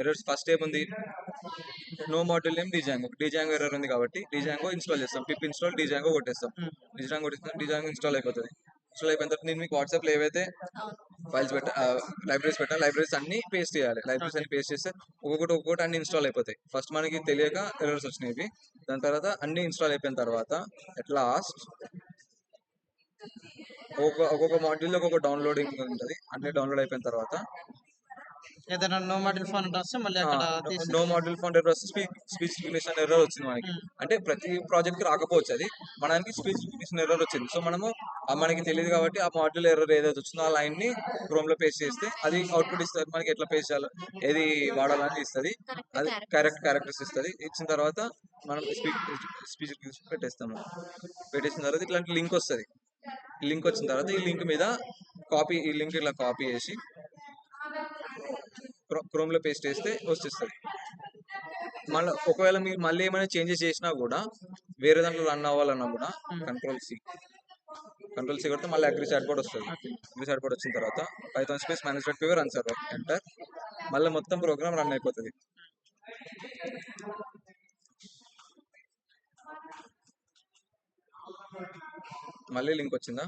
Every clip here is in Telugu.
ఎర్రర్స్ ఫస్ట్ ఏముంది, no module name Django error ఉంది కాబట్టి డిజాంగో ఇన్స్టాల్ చేస్తాం, పిప్ ఇన్స్టాల్ డిజాంగో కొట్టేస్తాం, డిజాంగో ఇన్స్టాల్ అయిపోతుంది. ఇన్స్టాల్ అయిపోయిన తర్వాత నేను మీకు వాట్సాప్లో ఏవైతే ఫైల్స్ లైబ్రరీస్ పెట్టా, లైబ్రరీస్ అన్ని పేస్ట్ చేయాలి. లైబ్రరీస్ అన్ని పేస్ట్ చేస్తే ఒక్కొక్కటి అన్ని ఇన్స్టాల్ అయిపోతాయి. ఫస్ట్ మనకి తెలియక ఎర్రర్స్ వచ్చినాయి. దాని తర్వాత అన్ని ఇన్స్టాల్ అయిపోయిన తర్వాత అట్ లాస్ట్ ఒక్కొక్క మాడ్యూల్ ఒక్కొక్క డౌన్లోడింగ్ ఉంటుంది. అన్ని డౌన్లోడ్ అయిపోయిన తర్వాత ఏదైనా నో మాడ్యూల్ ఫోన్ వస్తే మళ్ళీ అక్కడ నో మాడ్యూల్ ఫౌండ్ ఎర్రర్ వస్తే స్పీచిఫికేషన్ ఎర్రర్ వచ్చింది మనకి. అంటే ప్రతి ప్రాజెక్ట్ కి రాకపోవచ్చు, అది మనకి స్పీచిఫికేషన్ ఎర్రర్ వచ్చింది. సో మనము మనకి తెలియదు కాబట్టి ఆ మాడ్యూల్ ఎర్రర్ ఏదైతే వచ్చిందో ఆ లైన్ ని క్రోమ్ లో పేస్ట్ చేస్తే అది అవుట్పుట్ ఇస్తుంది మనకి, ఎట్లా పేస్ట్ చేయాలో ఏది వాడాలని ఇస్తుంది. అది క్యారెక్టర్స్ ఇస్తుంది. ఇచ్చిన తర్వాత మనం స్పీచ్ పెట్టేస్తాము. పెట్టేసిన తర్వాత ఇట్లాంటి లింక్ వస్తుంది. లింక్ వచ్చిన తర్వాత ఈ లింక్ మీద ఈ లింక్ ఇట్లా కాపీ చేసి క్రోమ్ లో పేస్ట్ చేస్తే వచ్చేస్తుంది. మళ్ళీ ఒకవేళ మీరు మళ్ళీ ఏమైనా చేంజెస్ చేసినా కూడా వేరే దాంట్లో రన్ అవ్వాలన్నా కూడా కంట్రోల్ సి కొడితే మళ్ళీ అగ్రి చాట్ బోర్డ్ వస్తుంది. అగ్రి చాట్ బోర్డ్ వచ్చిన తర్వాత పైథాన్ స్పేస్ మేనేజ్.py రన్ సర్వర్ ఎంటర్, మళ్ళీ మొత్తం ప్రోగ్రామ్ రన్ అయిపోతుంది. మళ్ళీ లింక్ వచ్చిందా,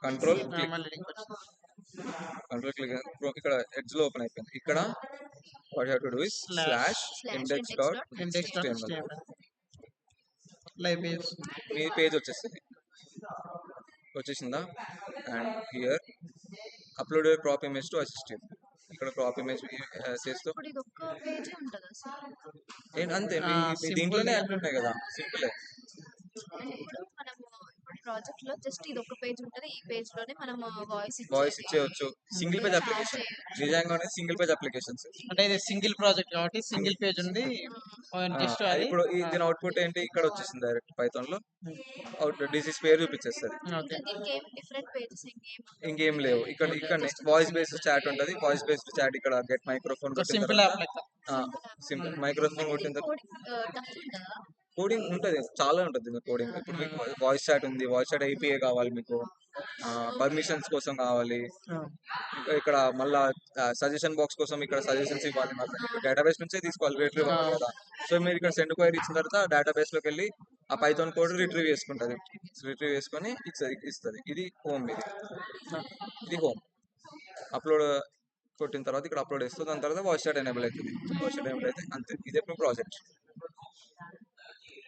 కంట్రోల్ క్లిక్ ఇక్కడ ఎడ్జ్ లో ఓపెన్ అయిపోయింది. ఇక్కడ what you have to do is /index.html మీ పేజ్ వచ్చేసిందా. And here upload your crop image to assistant. ఇక్కడ క్రాప్ ఇమేజ్ చేస్తూ అంతే, దీంట్లోనే అన్నీ ఉన్నాయి కదా, సింపుల్. ప్రాజెక్ట్ లో జస్ట్ ఇది ఒక పేజ్ ఉంటది, ఈ పేజ్ లోనే మనం వాయిస్ ఇచ్చేయచ్చు. సింగిల్ పేజ్ అప్లికేషన్ నిజంగా సింగిల్ పేజ్ అప్లికేషన్స్. అంటే ఇది సింగిల్ ప్రాజెక్ట్ కాబట్టి సింగిల్ పేజ్ ఉంది. ఇప్పుడు దీని అవుట్పుట్ ఏంటి, ఇక్కడ వచ్చేసింది డైరెక్ట్ పైథాన్ లో డిసీజ్ పేరు చూపించేస్తుంది. ఇంకేం లేవు. ఇక్కడ వాయిస్ బేస్డ్ చాట్ ఉంటుంది. వాయిస్ బేస్డ్ చాట్ ఇక్కడ గెట్ మైక్రోఫోన్ సింపుల్ మైక్రోఫోన్ కొట్టిన కోడింగ్ ఉంటుంది, చాలా ఉంటుంది కోడింగ్. ఇప్పుడు మీకు వాయిస్ చాట్ ఉంది, వాయిస్ చాట్ API కావాలి మీకు, పర్మిషన్స్ కోసం కావాలి. ఇక్కడ మళ్ళా సజెషన్ బాక్స్ కోసం ఇక్కడ సజెషన్స్ ఇవ్వాలి. డేటాబేస్ నుంచే తీసుకోవాలి, రిట్రీవ్ అవ్వాలి కదా. సో మీరు ఇక్కడ సెండ్ క్వైరీ ఇచ్చిన తర్వాత డేటాబేస్ లోకి వెళ్ళి ఆ పైథాన్ కోడ్ రిట్రీవ్ చేసుకుంటుంది. రిట్రీవ్ చేసుకొని ఇస్తుంది. ఇది హోమ్. ఇది హోమ్. అప్లోడ్ కొట్టిన తర్వాత ఇక్కడ అప్లోడ్ చేస్తుంది. దాని తర్వాత వాయిస్ చాట్ ఎనేబుల్ అవుతుంది. వాయిస్ చాట్ ఎనేబుల్ అయితే అంతే. ఇదే ప్రాజెక్ట్.